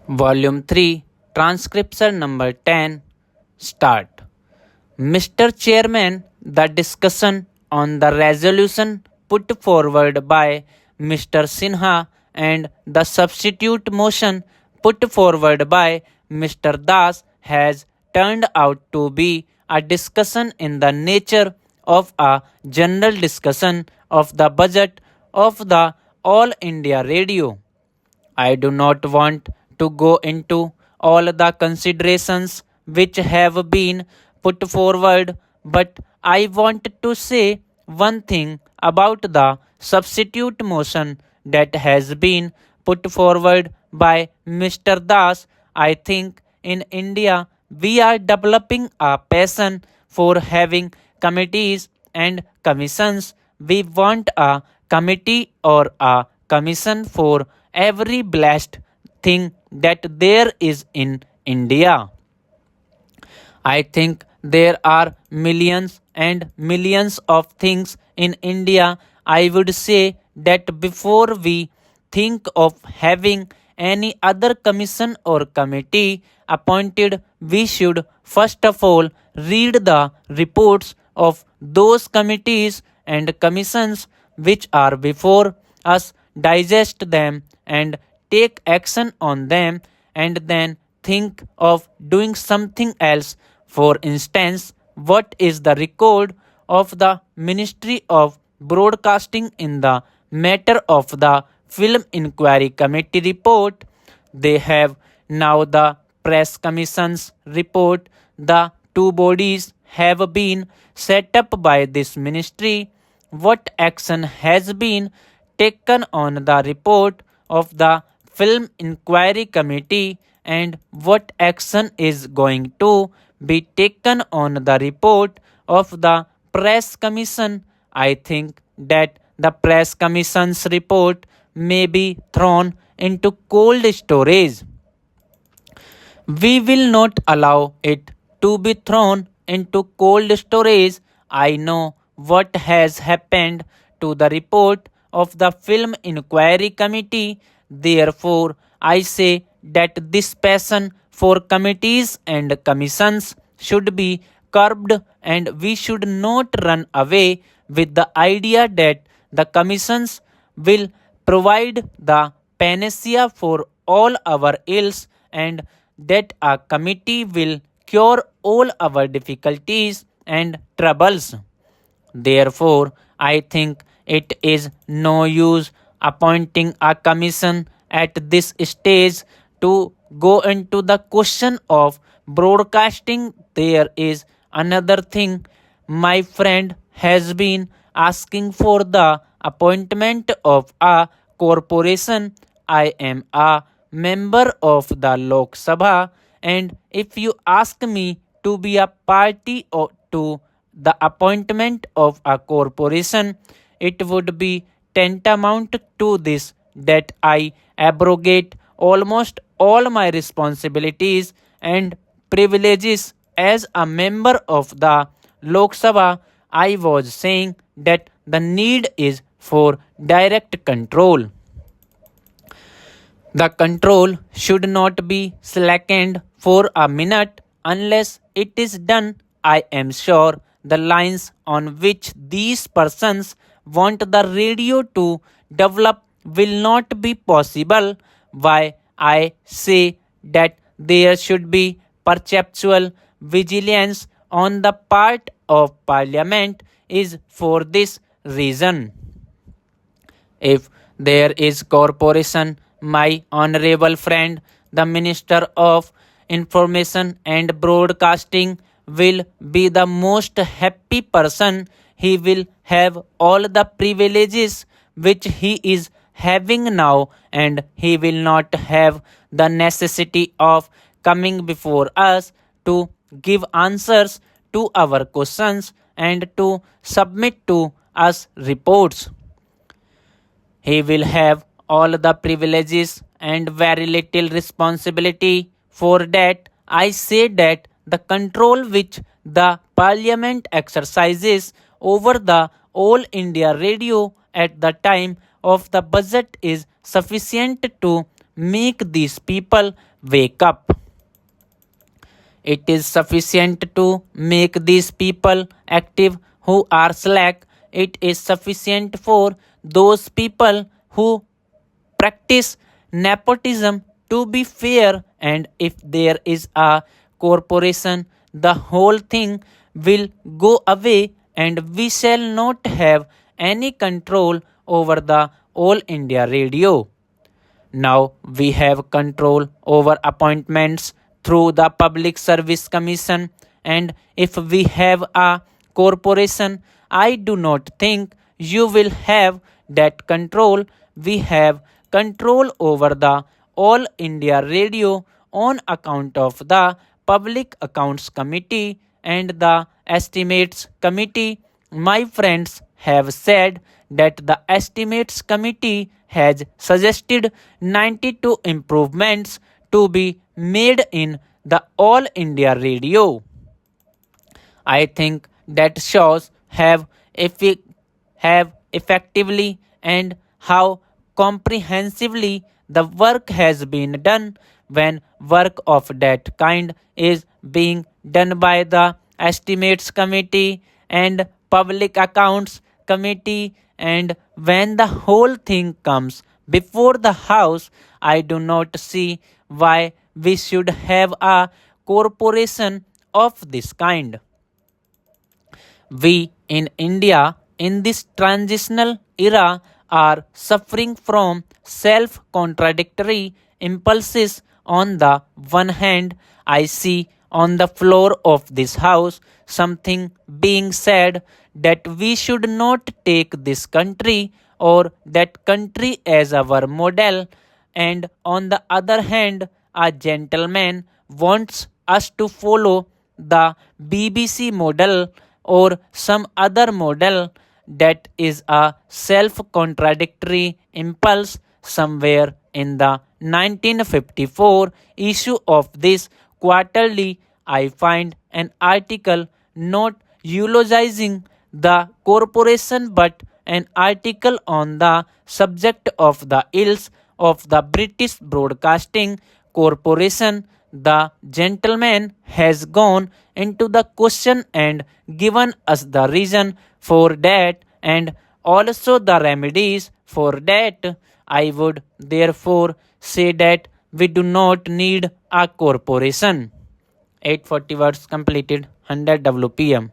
Volume 3, Transcription number 10. Start. Mr. Chairman, the discussion on the resolution put forward by Mr. Sinha and the substitute motion put forward by Mr. Das has turned out to be a discussion in the nature of a general discussion of the budget of the All India Radio. I do not want to go into all the considerations which have been put forward, but I want to say one thing about the substitute motion that has been put forward by Mr. Das. I think in India we are developing a passion for having committees and commissions. We want a committee or a commission for every blessed thing that there is in India. I think there are millions and millions of things in India. I would say that before we think of having any other commission or committee appointed, we should first of all read the reports of those committees and commissions which are before us, digest them, and take action on them, and then think of doing something else. For instance, what is the record of the Ministry of Broadcasting in the matter of the Film Inquiry Committee report? They have now the Press Commission's report. The two bodies have been set up by this ministry. What action has been taken on the report of the Film Inquiry Committee, and what action is going to be taken on the report of the Press Commission? I think that the Press Commission's report may be thrown into cold storage. We will not allow it to be thrown into cold storage. I know what has happened to the report of the Film Inquiry Committee. Therefore, I say that this passion for committees and commissions should be curbed, and we should not run away with the idea that the commissions will provide the panacea for all our ills, and that a committee will cure all our difficulties and troubles. Therefore, I think it is no use appointing a commission at this stage to go into the question of broadcasting. There is another thing. My friend has been asking for the appointment of a corporation. I am a member of the Lok Sabha, and if you ask me to be a party or to the appointment of a corporation, it would be tantamount to this that I abrogate almost all my responsibilities and privileges as a member of the Lok Sabha. I was saying that the need is for direct control. The control should not be slackened for a minute unless it is done. I am sure the lines on which these persons want the radio to develop will not be possible. Why I say that there should be perpetual vigilance on the part of Parliament is for this reason. If there is corporation, my honorable friend, the Minister of Information and Broadcasting will be the most happy person. He will have all the privileges which he is having now, and he will not have the necessity of coming before us to give answers to our questions and to submit to us reports. He will have all the privileges and very little responsibility. For that, I say that the control which the Parliament exercises over the All India Radio at the time of the budget is sufficient to make these people wake up. It is sufficient to make these people active who are slack. It is sufficient for those people who practice nepotism to be fair, and if there is a corporation, the whole thing will go away and we shall not have any control over the All India Radio. Now we have control over appointments through the Public Service Commission, and if we have a corporation, I do not think you will have that control. We have control over the All India Radio on account of the Public Accounts Committee and the Estimates Committee. My friends have said that the Estimates Committee has suggested 92 improvements to be made in the All India Radio. I think that shows have effectively and how comprehensively the work has been done. When work of that kind is being done by the Estimates Committee and Public Accounts Committee, and when the whole thing comes before the House, I do not see why we should have a corporation of this kind. We in India in this transitional era are suffering from self contradictory impulses. On the one hand, I see on the floor of this house something being said that we should not take this country or that country as our model, and on the other hand, a gentleman wants us to follow the BBC model or some other model. That is a self contradictory impulse. Somewhere in the 1954 issue of this quarterly, I find an article not eulogizing the corporation but an article on the subject of the ills of the British Broadcasting Corporation. The gentleman has gone into the question and given us the reason for that and also the remedies for that. I would therefore say that we do not need a corporation. 840 words completed, 100 WPM.